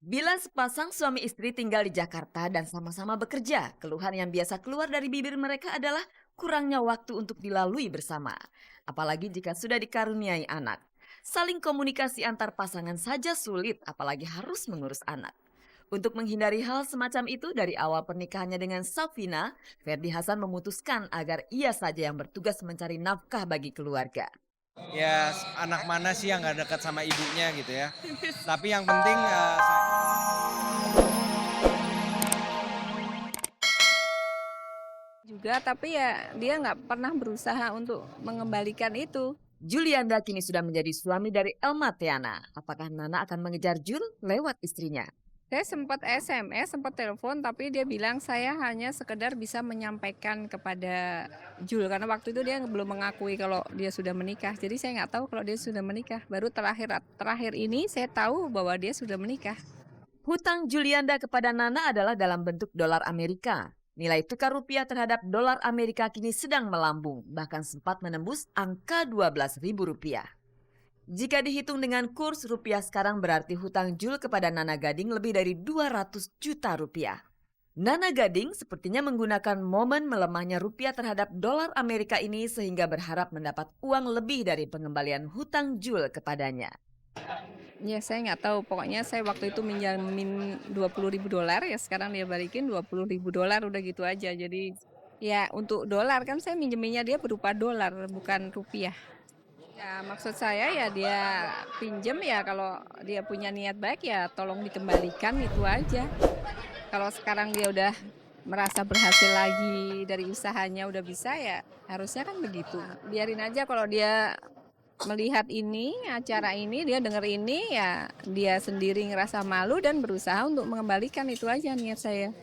Bila sepasang suami istri tinggal di Jakarta dan sama-sama bekerja, keluhan yang biasa keluar dari bibir mereka adalah kurangnya waktu untuk dilalui bersama. Apalagi jika sudah dikaruniai anak. Saling komunikasi antar pasangan saja sulit, apalagi harus mengurus anak. Untuk menghindari hal semacam itu dari awal pernikahannya dengan Safina, Ferdi Hasan memutuskan agar ia saja yang bertugas mencari nafkah bagi keluarga. Ya, anak mana sih yang nggak dekat sama ibunya gitu ya. Tapi yang penting Juga, tapi ya dia nggak pernah berusaha untuk mengembalikan itu. Julianda kini sudah menjadi suami dari Elma Teana. Apakah Nana akan mengejar Jul lewat istrinya? Saya sempat SMS, sempat telepon, tapi dia bilang saya hanya sekedar bisa menyampaikan kepada Jul karena waktu itu dia belum mengakui kalau dia sudah menikah. Jadi saya nggak tahu kalau dia sudah menikah. Baru terakhir ini saya tahu bahwa dia sudah menikah. Hutang Julianda kepada Nana adalah dalam bentuk dolar Amerika. Nilai tukar rupiah terhadap dolar Amerika kini sedang melambung, bahkan sempat menembus angka 12.000 rupiah. Jika dihitung dengan kurs rupiah sekarang berarti hutang Jul kepada Nana Gading lebih dari 200 juta rupiah. Nana Gading sepertinya menggunakan momen melemahnya rupiah terhadap dolar Amerika ini sehingga berharap mendapat uang lebih dari pengembalian hutang Jul kepadanya. Ya saya nggak tahu, pokoknya saya waktu itu minjamin 20.000 dolar, ya sekarang dia balikin 20.000 dolar udah gitu aja. Jadi ya untuk dolar kan saya minjeminnya dia berupa dolar bukan rupiah. Ya maksud saya ya dia pinjem ya kalau dia punya niat baik ya tolong dikembalikan itu aja. Kalau sekarang dia udah merasa berhasil lagi dari usahanya udah bisa ya harusnya kan begitu. Biarin aja kalau dia melihat ini, acara ini, dia denger ini ya dia sendiri ngerasa malu dan berusaha untuk mengembalikan itu aja niat saya.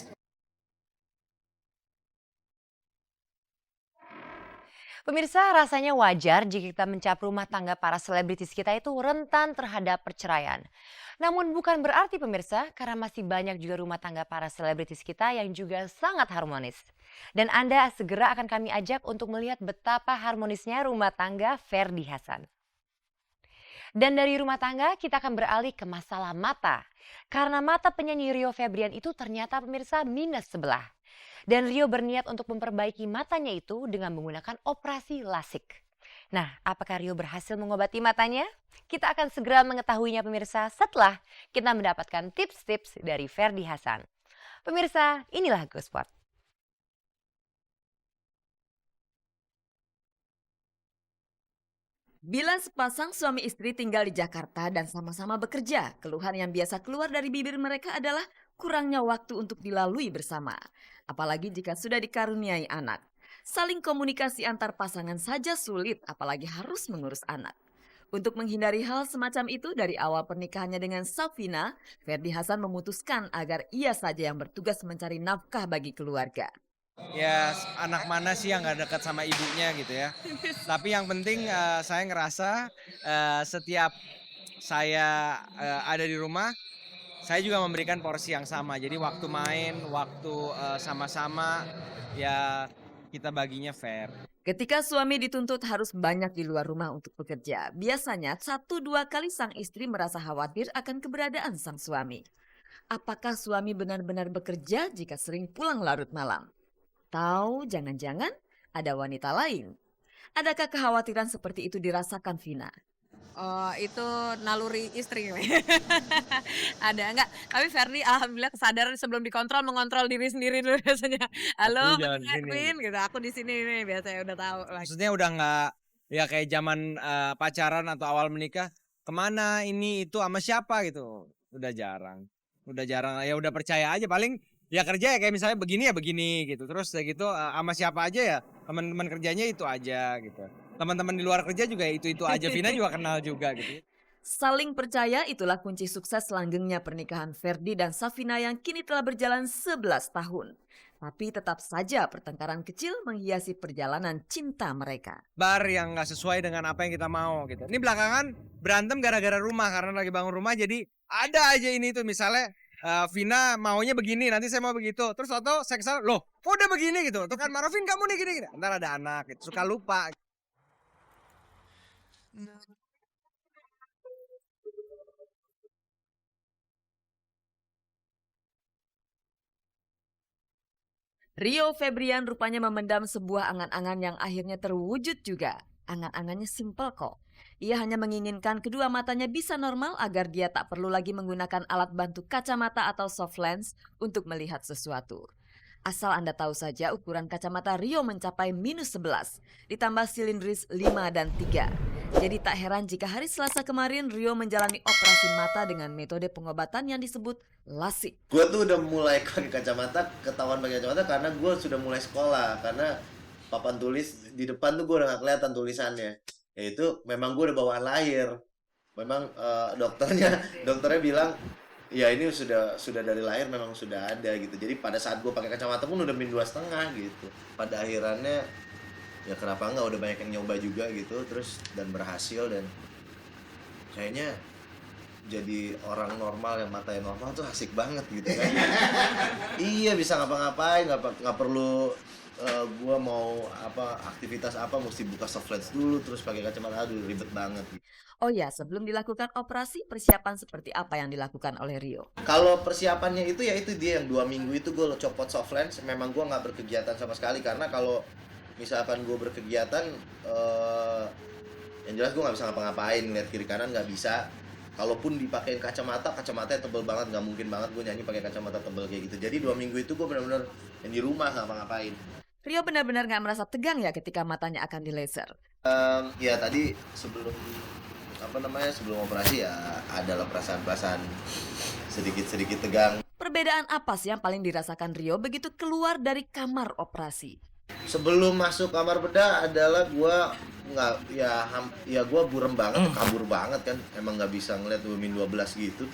Pemirsa, rasanya wajar jika kita mencap rumah tangga para selebritis kita itu rentan terhadap perceraian. Namun bukan berarti pemirsa, karena masih banyak juga rumah tangga para selebritis kita yang juga sangat harmonis. Dan Anda segera akan kami ajak untuk melihat betapa harmonisnya rumah tangga Ferdi Hasan. Dan dari rumah tangga kita akan beralih ke masalah mata. Karena mata penyanyi Rio Febrian itu ternyata pemirsa minus sebelah. Dan Rio berniat untuk memperbaiki matanya itu dengan menggunakan operasi lasik. Nah, apakah Rio berhasil mengobati matanya? Kita akan segera mengetahuinya pemirsa setelah kita mendapatkan tips-tips dari Ferdi Hasan. Pemirsa, inilah Gosport. Bila sepasang suami istri tinggal di Jakarta dan sama-sama bekerja, keluhan yang biasa keluar dari bibir mereka adalah kurangnya waktu untuk dilalui bersama. Apalagi jika sudah dikaruniai anak. Saling komunikasi antar pasangan saja sulit, apalagi harus mengurus anak. Untuk menghindari hal semacam itu dari awal pernikahannya dengan Safina, Ferdi Hasan memutuskan agar ia saja yang bertugas mencari nafkah bagi keluarga. ya anak mana sih yang nggak dekat sama ibunya gitu ya. Tapi yang penting saya ngerasa setiap saya ada di rumah, saya juga memberikan porsi yang sama. Jadi waktu main, waktu sama-sama ya kita baginya fair. Ketika suami dituntut harus banyak di luar rumah untuk bekerja, biasanya 1-2 kali sang istri merasa khawatir akan keberadaan sang suami. Apakah suami benar-benar bekerja jika sering pulang larut malam? Tahu jangan-jangan ada wanita lain? Adakah kekhawatiran seperti itu dirasakan Vina? Oh, itu naluri istri. Ada enggak, tapi Ferdi alhamdulillah kesadaran sebelum dikontrol, mengontrol diri sendiri dulu biasanya. Aku "Halo, jalan bener sini. Erwin," gitu, "aku di sini nih," biasanya udah tahu lagi. Maksudnya udah nggak ya kayak zaman pacaran atau awal menikah, kemana ini itu sama siapa gitu. Udah jarang. Udah jarang ya udah percaya aja paling ya kerja ya kayak misalnya begini ya begini gitu. Terus ya gitu sama siapa aja ya teman-teman kerjanya itu aja gitu. Teman-teman di luar kerja juga itu aja. Vina juga kenal juga gitu. Saling percaya itulah kunci sukses langgengnya pernikahan Ferdi dan Safina yang kini telah berjalan 11 tahun. Tapi tetap saja pertengkaran kecil menghiasi perjalanan cinta mereka. Bar yang nggak sesuai dengan apa yang kita mau gitu. Ini belakangan berantem gara-gara rumah karena lagi bangun rumah jadi ada aja ini tuh misalnya Vina maunya begini nanti saya mau begitu terus atau saya kesal loh kok udah begini gitu tuh kan Marvin kamu nih gini ntar ada anak gitu. Suka lupa. Rio Febrian rupanya memendam sebuah angan-angan yang akhirnya terwujud juga. Angan-angannya simpel kok. Ia hanya menginginkan kedua matanya bisa normal agar dia tak perlu lagi menggunakan alat bantu kacamata atau soft lens untuk melihat sesuatu. Asal Anda tahu saja ukuran kacamata Rio mencapai -11, ditambah silindris 5 dan 3. Jadi tak heran jika hari Selasa kemarin Rio menjalani operasi mata dengan metode pengobatan yang disebut LASIK. Gue tuh udah mulai pakai kacamata, ketahuan pakai kacamata karena gue sudah mulai sekolah. Karena papan tulis di depan tuh gue udah gak kelihatan tulisannya. Yaitu memang gue udah bawaan lahir. Memang dokternya bilang ya ini sudah dari lahir memang sudah ada gitu. Jadi pada saat gue pakai kacamata pun udah -2,5 gitu. Pada akhirannya ya kenapa enggak, udah banyak yang nyoba juga gitu terus dan berhasil, dan kayaknya jadi orang normal yang matanya normal tuh asik banget gitu kan. Iya, bisa ngapa-ngapain, nggak perlu gua mau aktivitas mesti buka soft lens dulu terus pakai kacamata, aduh ribet banget. Oh ya, sebelum dilakukan operasi, persiapan seperti apa yang dilakukan oleh Rio? Kalau persiapannya itu ya itu dia yang 2 minggu itu gue copot soft lens. Memang gue nggak berkegiatan sama sekali karena kalau misalkan gue berkegiatan yang jelas gue nggak bisa ngapa-ngapain, ngeliat kiri kanan nggak bisa. Kalaupun dipakein kacamata tebel banget, nggak mungkin banget gue nyanyi pakai kacamata tebel kayak gitu. Jadi 2 minggu itu gue benar-benar yang di rumah nggak ngapa-ngapain. Rio benar-benar nggak merasa tegang ya ketika matanya akan dilaser. Ya tadi sebelum operasi ya adalah perasaan sedikit tegang. Perbedaan apa sih yang paling dirasakan Rio begitu keluar dari kamar operasi? Sebelum masuk kamar bedah adalah gua burem banget, kabur banget kan, emang nggak bisa ngeliat -12 gitu.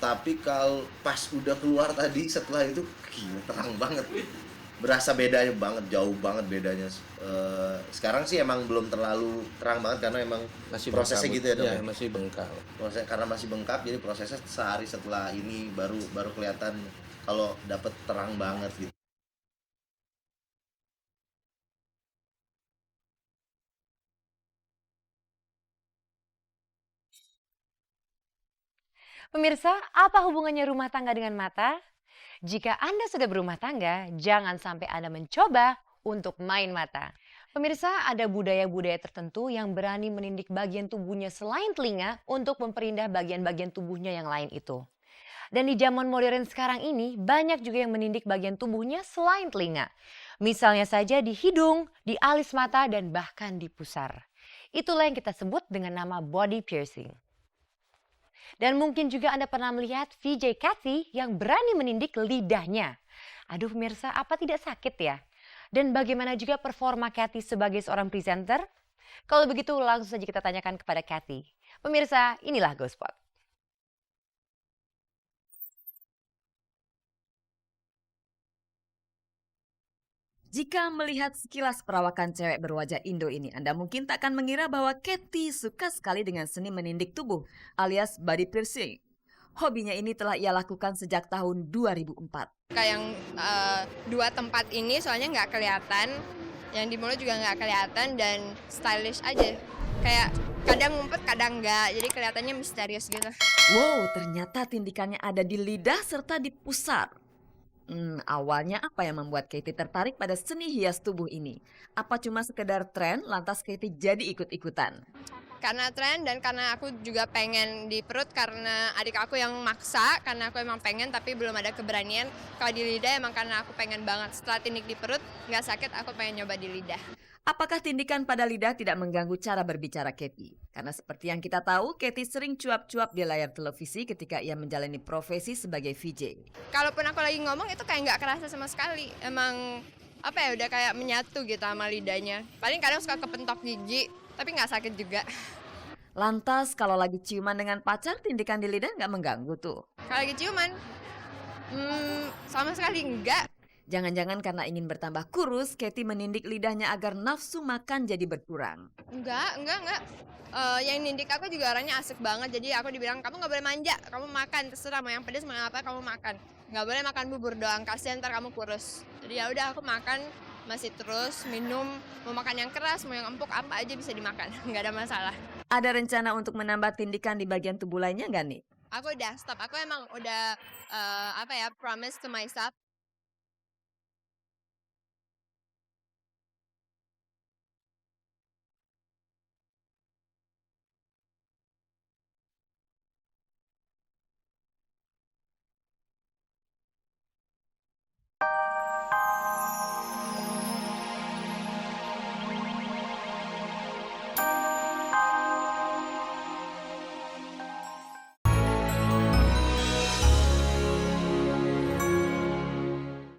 Tapi kalau pas udah keluar tadi setelah itu gila terang banget, berasa bedanya banget, jauh banget bedanya. Sekarang sih emang belum terlalu terang banget karena emang masih prosesnya bengkak, gitu ya dok. Ya, masih bengkak. Karena masih bengkak, jadi prosesnya sehari setelah ini baru kelihatan kalau dapet terang banget gitu. Pemirsa, apa hubungannya rumah tangga dengan mata? Jika Anda sudah berumah tangga, jangan sampai Anda mencoba untuk main mata. Pemirsa, ada budaya-budaya tertentu yang berani menindik bagian tubuhnya selain telinga untuk memperindah bagian-bagian tubuhnya yang lain itu. Dan di zaman modern sekarang ini, banyak juga yang menindik bagian tubuhnya selain telinga. Misalnya saja di hidung, di alis mata, dan bahkan di pusar. Itulah yang kita sebut dengan nama body piercing. Dan mungkin juga Anda pernah melihat VJ Kathy yang berani menindik lidahnya. Aduh pemirsa, apa tidak sakit ya? Dan bagaimana juga performa Kathy sebagai seorang presenter? Kalau begitu langsung saja kita tanyakan kepada Kathy. Pemirsa, inilah GoSpot. Jika melihat sekilas perawakan cewek berwajah Indo ini, Anda mungkin tak akan mengira bahwa Kathy suka sekali dengan seni menindik tubuh alias body piercing. Hobinya ini telah ia lakukan sejak tahun 2004. Kayak yang 2 tempat ini soalnya nggak kelihatan, yang di mulut juga nggak kelihatan dan stylish aja. Kayak kadang ngumpet kadang nggak, jadi kelihatannya misterius gitu. Wow, ternyata tindikannya ada di lidah serta di pusar. Awalnya apa yang membuat Kathy tertarik pada seni hias tubuh ini? Apa cuma sekedar tren lantas Kathy jadi ikut-ikutan? Karena tren dan karena aku juga pengen di perut karena adik aku yang maksa, karena aku emang pengen tapi belum ada keberanian. Kalau di lidah emang karena aku pengen banget. Setelah tindik di perut nggak sakit, aku pengen nyoba di lidah. Apakah tindikan pada lidah tidak mengganggu cara berbicara Kathy? Karena seperti yang kita tahu, Kathy sering cuap-cuap di layar televisi ketika ia menjalani profesi sebagai VJ. Kalaupun aku lagi ngomong itu kayak nggak kerasa sama sekali. Emang udah kayak menyatu gitu sama lidahnya. Paling kadang suka kepentok gigi, tapi nggak sakit juga. Lantas kalau lagi ciuman dengan pacar, tindikan di lidah nggak mengganggu tuh? Kalau lagi ciuman, sama sekali enggak. Jangan-jangan karena ingin bertambah kurus, Kathy menindik lidahnya agar nafsu makan jadi berkurang. Enggak. Yang nindik aku juga orangnya asik banget. Jadi aku dibilang, kamu nggak boleh manja, kamu makan terserah mau yang pedas mau yang apa kamu makan. Nggak boleh makan bubur doang, kasihan ntar kamu kurus. Jadi ya udah aku makan masih terus minum, mau makan yang keras mau yang empuk apa aja bisa dimakan, nggak ada masalah. Ada rencana untuk menambah tindikan di bagian tubuh lainnya nggak nih? Aku udah stop, aku emang udah promise to myself